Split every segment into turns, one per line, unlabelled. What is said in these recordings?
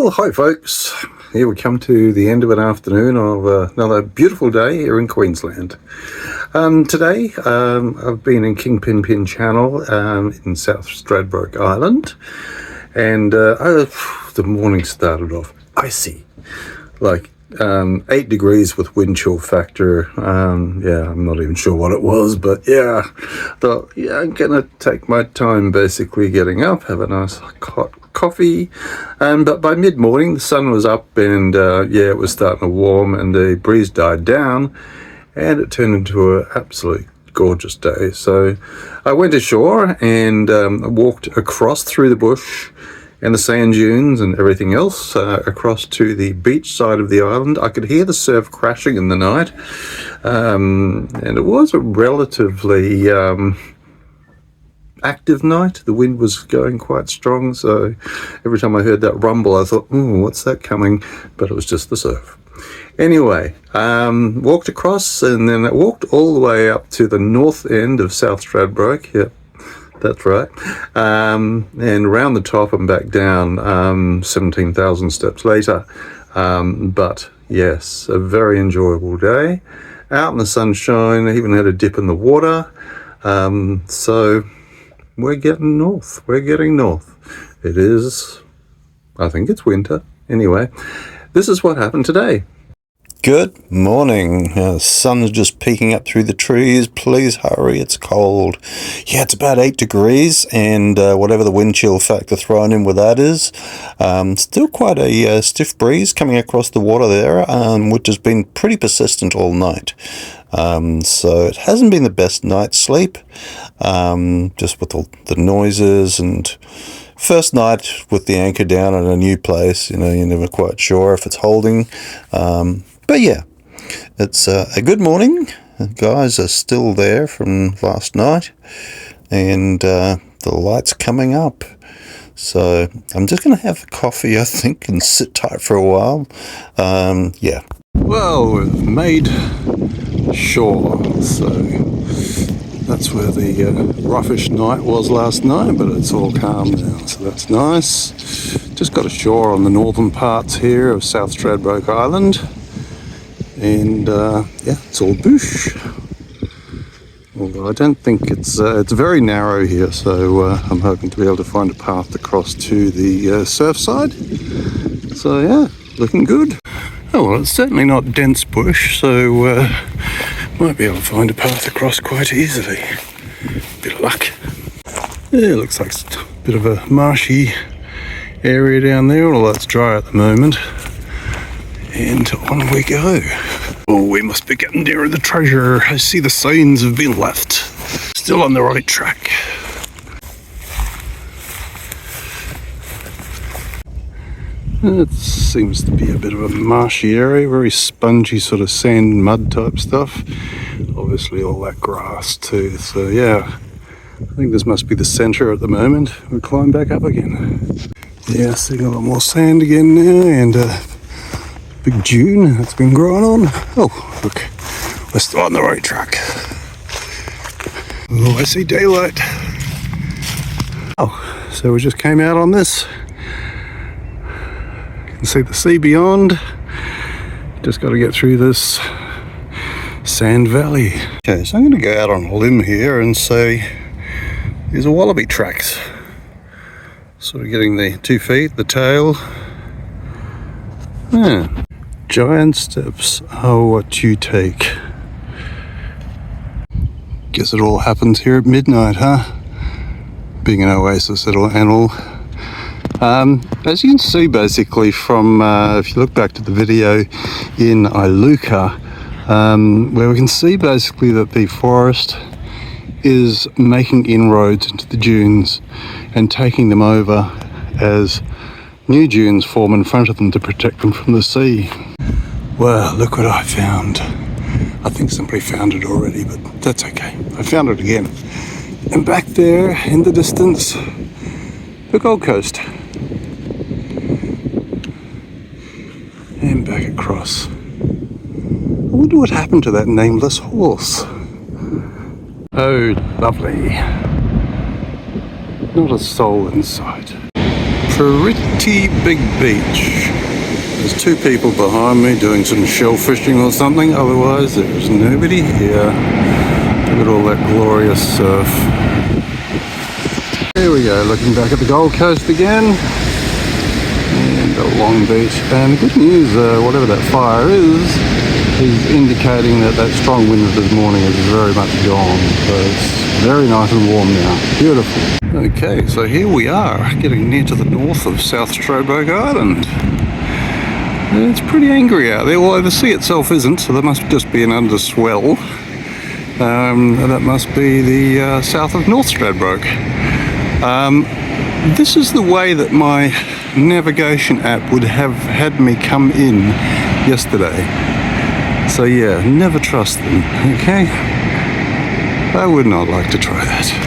Well, hi folks. Here we come to the end of an afternoon of another beautiful day here in Queensland. Today I've been in Kingpinpin channel in South Stradbroke Island, and the morning started off icy, like 8 degrees with wind chill factor. I'm not even sure what it was, but I'm gonna take my time basically getting up, have a nice hot coffee, but by mid-morning the sun was up, and it was starting to warm, and the breeze died down, and it turned into an absolutely gorgeous day. So I went ashore and walked across through the bush and the sand dunes and everything else, across to the beach side of the island. I could hear the surf crashing in the night, and it was a relatively active night. The wind was going quite strong, so every time I heard that rumble I thought, what's that coming? But it was just the surf. Anyway, walked across, and then I walked all the way up to the north end of South Stradbroke. Yep, that's right. And around the top and back down, 17,000 steps later. But yes, a very enjoyable day. Out in the sunshine, I even had a dip in the water. So we're getting north. It is, I think it's winter. Anyway, this is what happened today. Good morning. The sun's just peeking up through the trees. Please hurry, it's cold. Yeah, it's about 8 degrees, and whatever the wind chill factor thrown in with that is, still quite a stiff breeze coming across the water there, which has been pretty persistent all night. So it hasn't been the best night's sleep, just with all the noises, and first night with the anchor down at a new place, you're never quite sure if it's holding. But yeah, it's a good morning. The guys are still there from last night, and the light's coming up. So I'm just going to have coffee, I think, and sit tight for a while. Well, we've made shore, so that's where the roughish night was last night, but it's all calm now, so that's nice. Just got ashore on the northern parts here of South Stradbroke Island, and it's all bush. Although I don't think it's very narrow here, so I'm hoping to be able to find a path across to the surf side. So yeah, looking good. Oh well, it's certainly not dense bush, so might be able to find a path across quite easily. Bit of luck. Yeah, looks like it's a bit of a marshy area down there, although it's dry at the moment. And on we go. Oh, we must be getting near the treasure. I see the signs have been left. Still on the right track. It seems to be a bit of a marshy area, very spongy sort of sand and mud type stuff. Obviously all that grass too, so yeah, I think this must be the centre at the moment. We'll climb back up again. Yeah, seeing a lot more sand again now, and a big dune that's been growing on. Oh, look, we're still on the right track. Oh, I see daylight. Oh, so we just came out on this. You can see the sea beyond. Just got to get through this sand valley. Okay, so I'm going to go out on a limb here and say these are wallaby tracks. Sort of getting the 2 feet, the tail. Giant steps are what you take. Guess it all happens here at midnight, huh? Being an oasis and all. As you can see, basically, from if you look back to the video in Iluka, where we can see basically that the forest is making inroads into the dunes and taking them over as new dunes form in front of them to protect them from the sea. Well, look what I found. I think somebody found it already, but that's okay. I found it again. And back there in the distance, the Gold Coast. And back across. I wonder what happened to that nameless horse. Oh, lovely. Not a soul in sight. pretty big beach. There's two people behind me doing some shell fishing or something, otherwise there's nobody here. Look at all that glorious surf. Here we go, looking back at the Gold Coast again. And a long beach. And the good news, whatever that fire is indicating that that strong wind of this morning is very much gone. So it's very nice and warm now. Beautiful. Okay, so here we are, getting near to the north of South Stradbroke Island. It's pretty angry out there, although the sea itself isn't, so there must just be an underswell. That must be the south of North Stradbroke. This is the way that my navigation app would have had me come in yesterday. So yeah, never trust them, okay? I would not like to try that.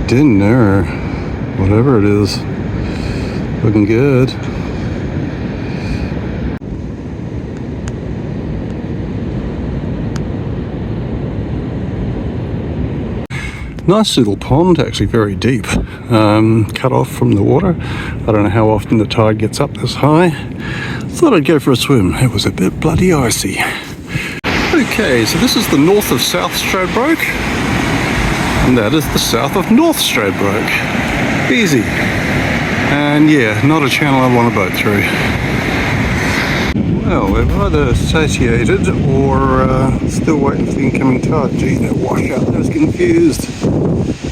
Dinner, whatever it is, looking good. Nice little pond, actually very deep, cut off from the water. I don't know how often the tide gets up this high. Thought I'd go for a swim. It was a bit bloody icy. Okay, so this is the north of South Stradbroke, and that is the south of North Stradbroke. Easy. And yeah, not a channel I want to boat through. Well, we've either satiated or still waiting for the incoming tide. Gee, that washout, I was confused.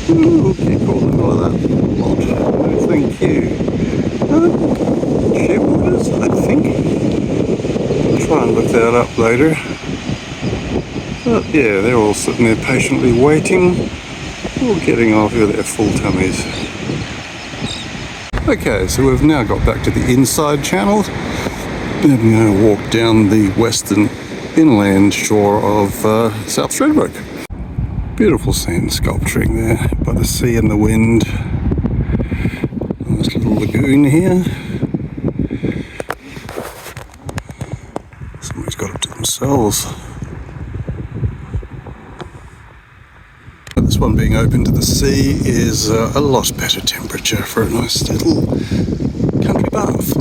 Ooh, keep calling it like that. Lot. No, thank you. Shearwaters, I think. I'll try and look that up later. But yeah, they're all sitting there patiently waiting, or getting off with their full tummies. Okay, so we've now got back to the inside channel. I'm going to walk down the western inland shore of South Stradbroke. Beautiful sand sculpturing there by the sea and the wind. Nice little lagoon here. Somebody's got it to themselves. This one being open to the sea is a lot better temperature for a nice little country bath.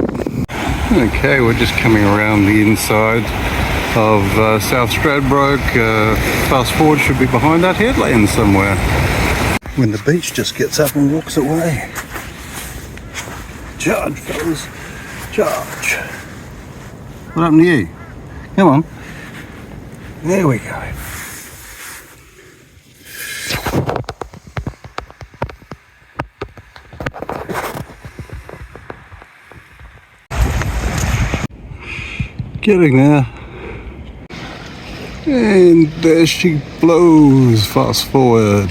Okay, we're just coming around the inside of South Stradbroke. Fast forward should be behind that headland somewhere. When the beach just gets up and walks away. Charge, fellas. Charge. What happened to you? Come on. There we go. Getting there. And there she blows, fast forward.